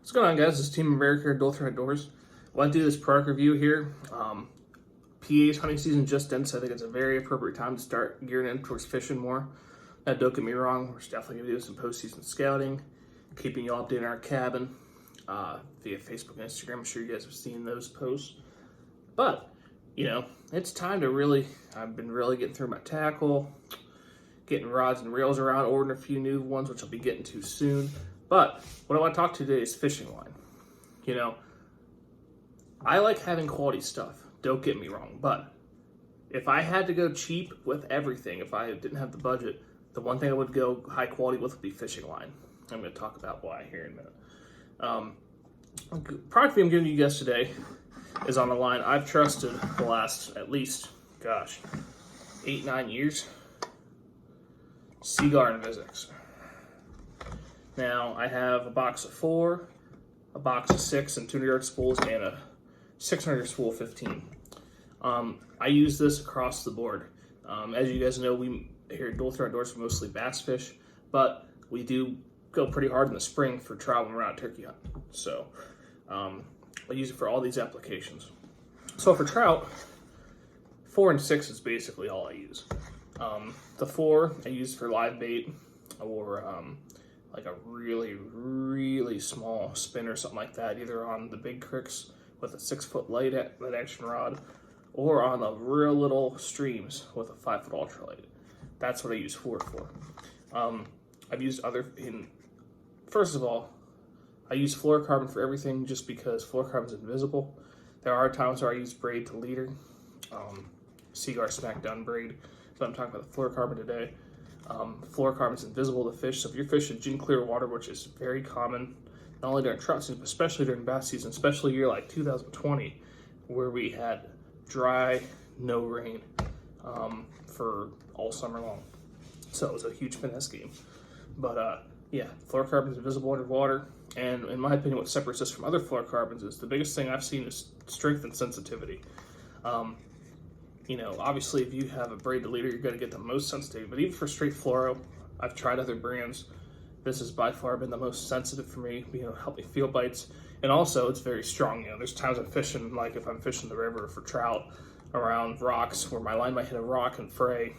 What's going on, guys? This is Team America Dual Thread Outdoors. I want to do this product review here. PA's hunting season just ended, so I think it's a very appropriate time to start gearing in towards fishing more. Now, don't get me wrong, we're definitely going to do some post-season scouting, keeping you all updated on our cabin via Facebook and Instagram. I'm sure you guys have seen those posts. But, you know, it's time to really, I've been really getting through my tackle, getting rods and reels around, ordering a few new ones, which I'll be getting to soon. But what I want to talk to today is fishing line. You know, I like having quality stuff, don't get me wrong, but if I had to go cheap with everything, if I didn't have the budget, the one thing I would go high quality with would be fishing line. I'm going to talk about why here in a minute. Product I'm giving you guys today is on a line I've trusted the last at least, 8-9 years. Seaguar Invisx. Now, I have a box of 4, a box of 6 and 200-yard spools, and a 600-yard spool 15. I use this across the board. As you guys know, we here at Dual Thread Outdoors for mostly bass fish, but we do go pretty hard in the spring for traveling around turkey hunt. So I use it for all these applications. So for trout, 4 and 6 is basically all I use. The 4 I use for live bait or like a really small spin or something like that, either on the big creeks with a 6-foot light action rod, or on the real little streams with a 5-foot ultralight. That's what I use 4 for. I've used first of all, I use fluorocarbon for everything just because fluorocarbon is invisible. There are times where I use braid to leader, Seaguar Smackdown braid, so I'm talking about the fluorocarbon today. Fluorocarbon is invisible to fish, so if you're fishing gin clear water, which is very common, not only during trout season, but especially during bass season, especially a year like 2020, where we had dry, no rain for all summer long. So it was a huge finesse game. But yeah, fluorocarbon is invisible underwater, and in my opinion, what separates this from other fluorocarbons is the biggest thing I've seen is strength and sensitivity. You know, obviously, if you have a braided leader, you're going to get the most sensitivity. But even for straight fluoro, I've tried other brands. This has by far been the most sensitive for me. You know, help me feel bites, and also it's very strong. You know, there's times I'm fishing, like if I'm fishing the river for trout around rocks, where my line might hit a rock and fray.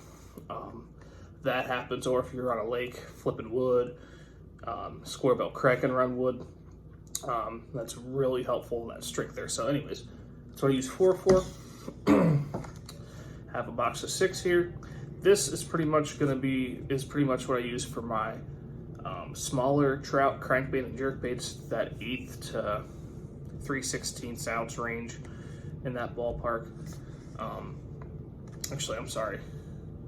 That happens, or if you're on a lake flipping wood, square bill cracking around wood. That's really helpful. That strength there. So, anyways, that's what I use 4 for. Have a box of 6 here. This is pretty much what I use for my smaller trout crankbait and jerkbaits, that 1/8 to 3/16 ounce range, in that ballpark. Actually, I'm sorry.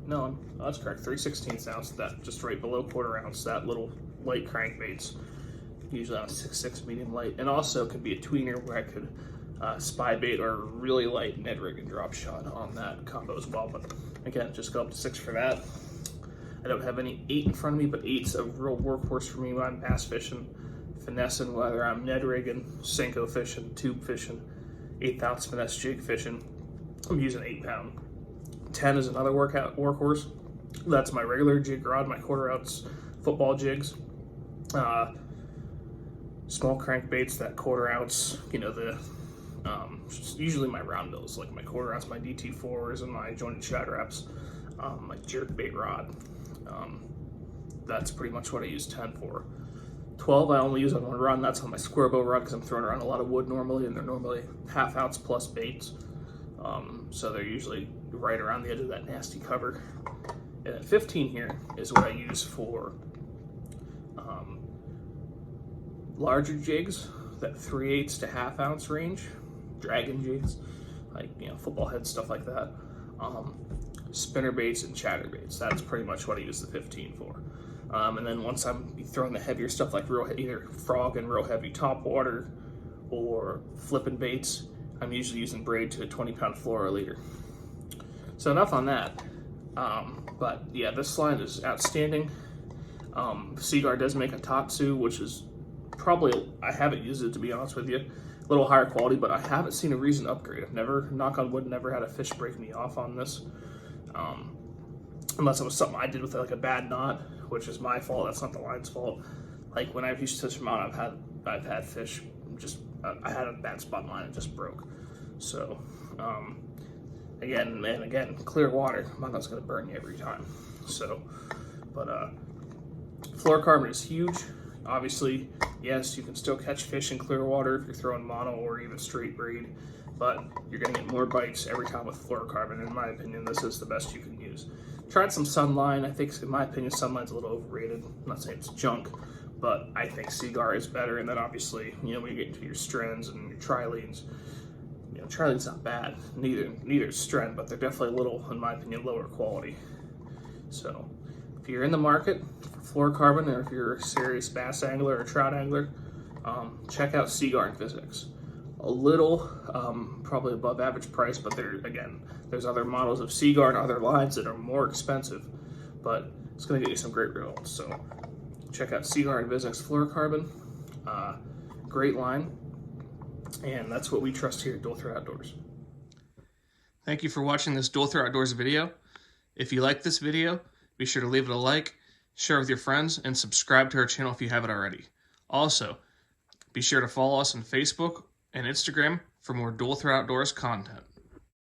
No, that's correct. 3/16 ounce, that just right below 1/4 ounce. That little light crankbaits, usually on a 6.6 medium light, and also could be a tweener where I could spy bait or really light Ned rig and drop shot on that combo as well. But again, just go up to 6 for that. I don't have any 8 in front of me, but 8's a real workhorse for me when I'm bass fishing, finessing, whether I'm Ned rigging, Senko fishing, tube fishing, 1/8 ounce finesse jig fishing. I'm using 8-pound. 10 is another workhorse. That's my regular jig rod, my 1/4 ounce football jigs. Small crankbaits, that 1/4 ounce, you know, usually my round bills, like my 1/4 ounce, my DT4s, and my jointed shad wraps, my jerk bait rod. That's pretty much what I use 10 for. 12 I only use on one rod, and that's on my square bow rod because I'm throwing around a lot of wood normally, and they're normally 1/2 ounce plus baits. So they're usually right around the edge of that nasty cover. And then 15 here is what I use for larger jigs, that 3/8 to 1/2 ounce range, dragon jigs, like, you know, football heads, stuff like that. Spinner baits and chatter baits. That's pretty much what I use the 15 for. And then once I'm throwing the heavier stuff, like either frog and real heavy top water or flipping baits, I'm usually using braid to a 20-pound fluoro leader. So enough on that. But yeah, this line is outstanding. Seaguar does make a Tatsu, which is probably, I haven't used it to be honest with you, a little higher quality, but I haven't seen a reason to upgrade. I've never, knock on wood, never had a fish break me off on this. Unless it was something I did with like a bad knot, which is my fault, that's not the line's fault. Like when I've used to fish them out, I've had I've had fish just, I had a bad spot line, it just broke. So, again, clear water, that's going to burn you every time. So, but fluorocarbon is huge. Obviously, yes, you can still catch fish in clear water if you're throwing mono or even straight braid, but you're going to get more bites every time with fluorocarbon. In my opinion, this is the best you can use. Tried some Sunline. I think, in my opinion, Sunline's a little overrated. I'm not saying it's junk, but I think Seaguar is better. And then obviously, when you get into your Strens and your Trilenes, Trilene's not bad. Neither is Stren, but they're definitely a little, in my opinion, lower quality. So if you're in the market for fluorocarbon, or if you're a serious bass angler or trout angler, check out Seaguar Invisx. A little, probably above average price, but there's other models of Seaguar and other lines that are more expensive, but it's going to get you some great results. So check out Seaguar Invisx Florocarbon. Great line, and that's what we trust here at Dual Threat Outdoors. Thank you for watching this Dual Threat Outdoors video. If you like this video, be sure to leave it a like, share with your friends, and subscribe to our channel if you haven't already. Also, be sure to follow us on Facebook and Instagram for more Dual Threat Outdoors content.